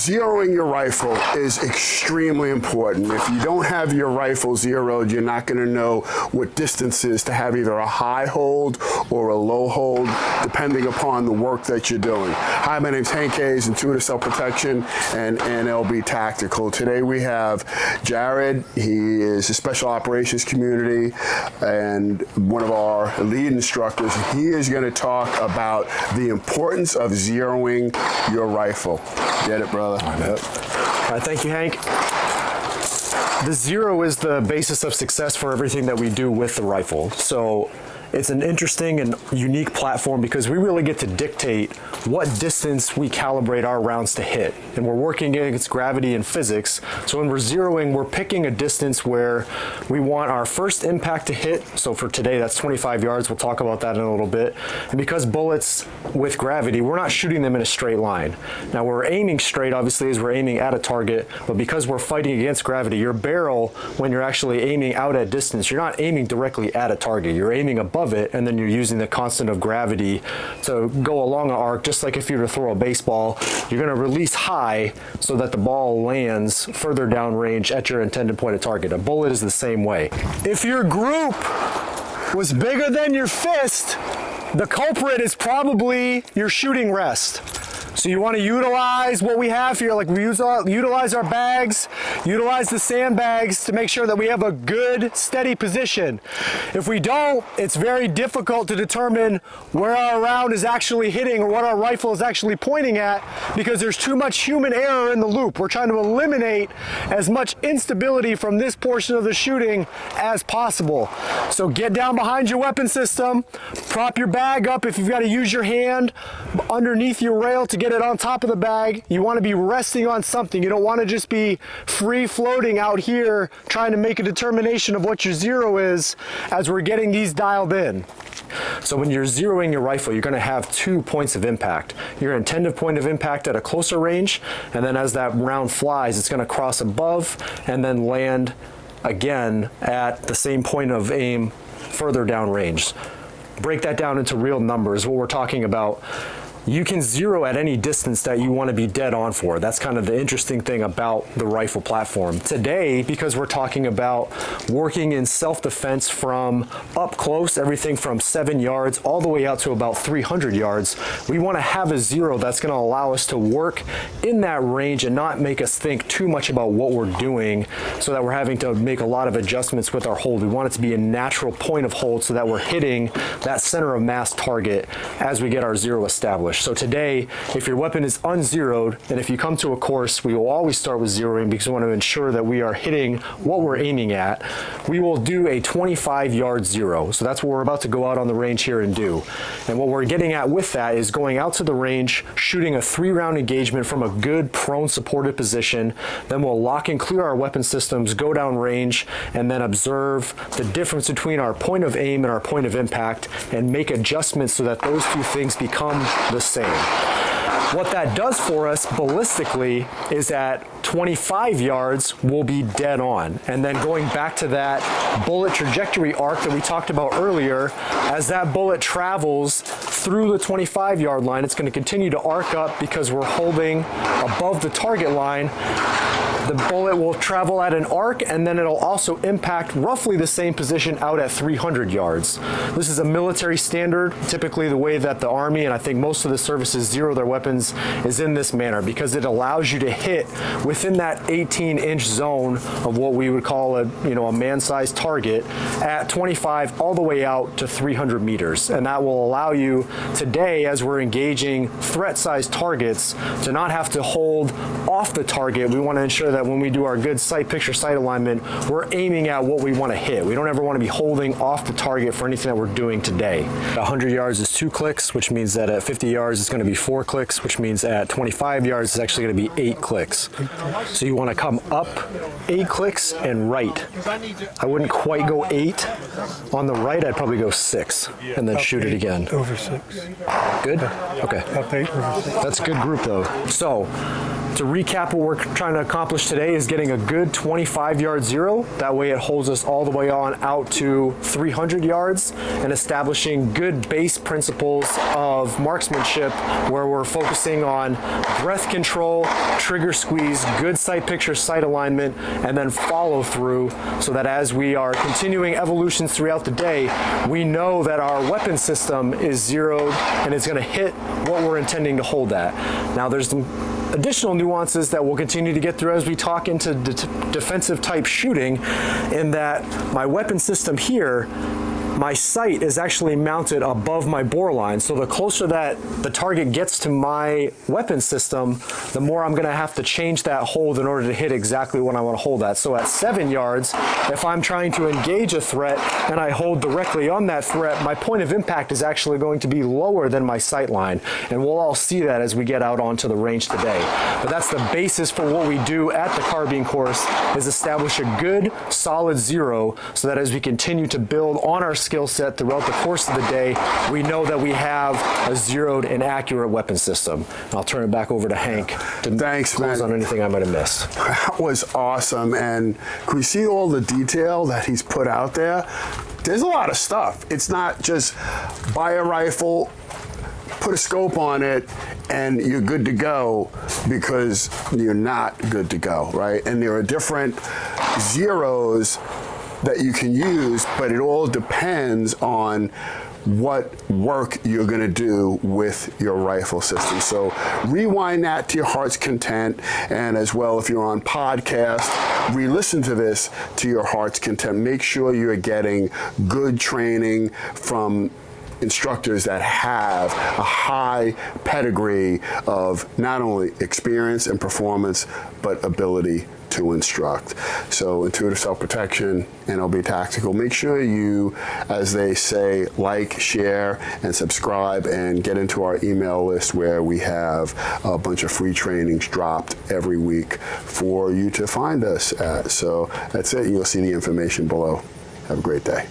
Zeroing your rifle is extremely important. If you don't have your rifle zeroed, you're not going to know what distances to have either a high hold or a low hold, depending upon the work that you're doing. Hi, my name's Hank Hayes, Intuitive Self-Protection and NLB Tactical. Today we have Jared. He is a Special Operations Community and one of our lead instructors. He is going to talk about the importance of zeroing your rifle. Get it, brother? Yep. All right, thank you, Hank. The zero is the basis of success for everything that we do with the rifle. So it's an interesting and unique platform because we really get to dictate what distance we calibrate our rounds to hit. And we're working against gravity and physics. So when we're zeroing, we're picking a distance where we want our first impact to hit. So for today, that's 25 yards. We'll talk about that in a little bit. And because bullets with gravity, we're not shooting them in a straight line. Now we're aiming straight, obviously, as we're aiming at a target, but because we're fighting against gravity, your barrel, when you're actually aiming out at distance, you're not aiming directly at a target. You're aiming above it, and then you're using the constant of gravity to go along an arc. Just like if you were to throw a baseball, you're going to release high so that the ball lands further downrange at your intended point of target. A bullet is the same way. If your group was bigger than your fist, the culprit is probably your shooting rest. So you want to utilize what we have here, like we utilize our bags, utilize the sandbags to make sure that we have a good, steady position. If we don't, it's very difficult to determine where our round is actually hitting or what our rifle is actually pointing at because there's too much human error in the loop. We're trying to eliminate as much instability from this portion of the shooting as possible. So get down behind your weapon system, prop your bag up if you've got to use your hand underneath your rail to get it on top of the bag. You want to be resting on something. You don't want to just be free floating out here trying to make a determination of what your zero is as we're getting these dialed in. So when you're zeroing your rifle, you're going to have 2 points of impact. Your intended point of impact at a closer range, and then as that round flies, it's going to cross above and then land again at the same point of aim further down range. Break that down into real numbers, what we're talking about. You can zero at any distance that you want to be dead on for. That's kind of the interesting thing about the rifle platform. Today, because we're talking about working in self-defense from up close, everything from 7 yards all the way out to about 300 yards, we want to have a zero that's going to allow us to work in that range and not make us think too much about what we're doing so that we're having to make a lot of adjustments with our hold. We want it to be a natural point of hold so that we're hitting that center of mass target as we get our zero established. So today, if your weapon is unzeroed, and if you come to a course, we will always start with zeroing because we want to ensure that we are hitting what we're aiming at. We will do a 25-yard zero. So that's what we're about to go out on the range here and do. And what we're getting at with that is going out to the range, shooting a 3-round engagement from a good prone supported position. Then we'll lock and clear our weapon systems, go down range, and then observe the difference between our point of aim and our point of impact and make adjustments so that those two things become the same. What that does for us ballistically is at 25 yards, we'll be dead on. And then going back to that bullet trajectory arc that we talked about earlier, as that bullet travels through the 25-yard line, it's going to continue to arc up because we're holding above the target line. The bullet will travel at an arc, and then it'll also impact roughly the same position out at 300 yards. This is a military standard. Typically the way that the Army, and I think most of the services, zero their weapons is in this manner because it allows you to hit within that 18-inch zone of what we would call a man-sized target at 25 all the way out to 300 meters. And that will allow you today, as we're engaging threat-sized targets, to not have to hold off the target. We want to ensure that when we do our good sight picture sight alignment, we're aiming at what we want to hit. We don't ever want to be holding off the target for anything that we're doing today. 100 yards is 2 clicks, which means that at 50 yards it's going to be 4 clicks, which means at 25 yards it's actually going to be 8 clicks. So you want to come up 8 clicks and right. I wouldn't quite go 8 on the right, I'd probably go 6 and then shoot it again. Over 6. Good? Okay. That's a good group, though. So, to recap, what we're trying to accomplish today is getting a good 25-yard zero. That way it holds us all the way on out to 300 yards and establishing good base principles of marksmanship where we're focusing on breath control, trigger squeeze, good sight picture, sight alignment, and then follow through so that as we are continuing evolutions throughout the day, we know that our weapon system is zeroed and it's going to hit what we're intending to hold at. Now there's some additional nuances that we'll continue to get through as we talk into defensive type shooting, in that my weapon system here, my sight is actually mounted above my bore line. So the closer that the target gets to my weapon system, the more I'm gonna have to change that hold in order to hit exactly what I wanna hold at. So at 7 yards, if I'm trying to engage a threat and I hold directly on that threat, my point of impact is actually going to be lower than my sight line. And we'll all see that as we get out onto the range today. But that's the basis for what we do at the carbine course, is establish a good, solid zero so that as we continue to build on our skill set throughout the course of the day, we know that we have a zeroed and accurate weapon system. And I'll turn it back over to Hank to close on anything I might have missed. That was awesome. And can we see all the detail that he's put out there? There's a lot of stuff. It's not just buy a rifle, put a scope on it, and you're good to go, because you're not good to go, right? And there are different zeros that you can use, but it all depends on what work you're going to do with your rifle system. So rewind that to your heart's content, and as well, if you're on podcast, re-listen to this to your heart's content. Make sure you're getting good training from instructors that have a high pedigree of not only experience and performance, but ability to instruct. So Intuitive Self-Protection, NLB Tactical, make sure you, as they say, like, share, and subscribe, and get into our email list where we have a bunch of free trainings dropped every week for you to find us at. So that's it. You'll see the information below. Have a great day.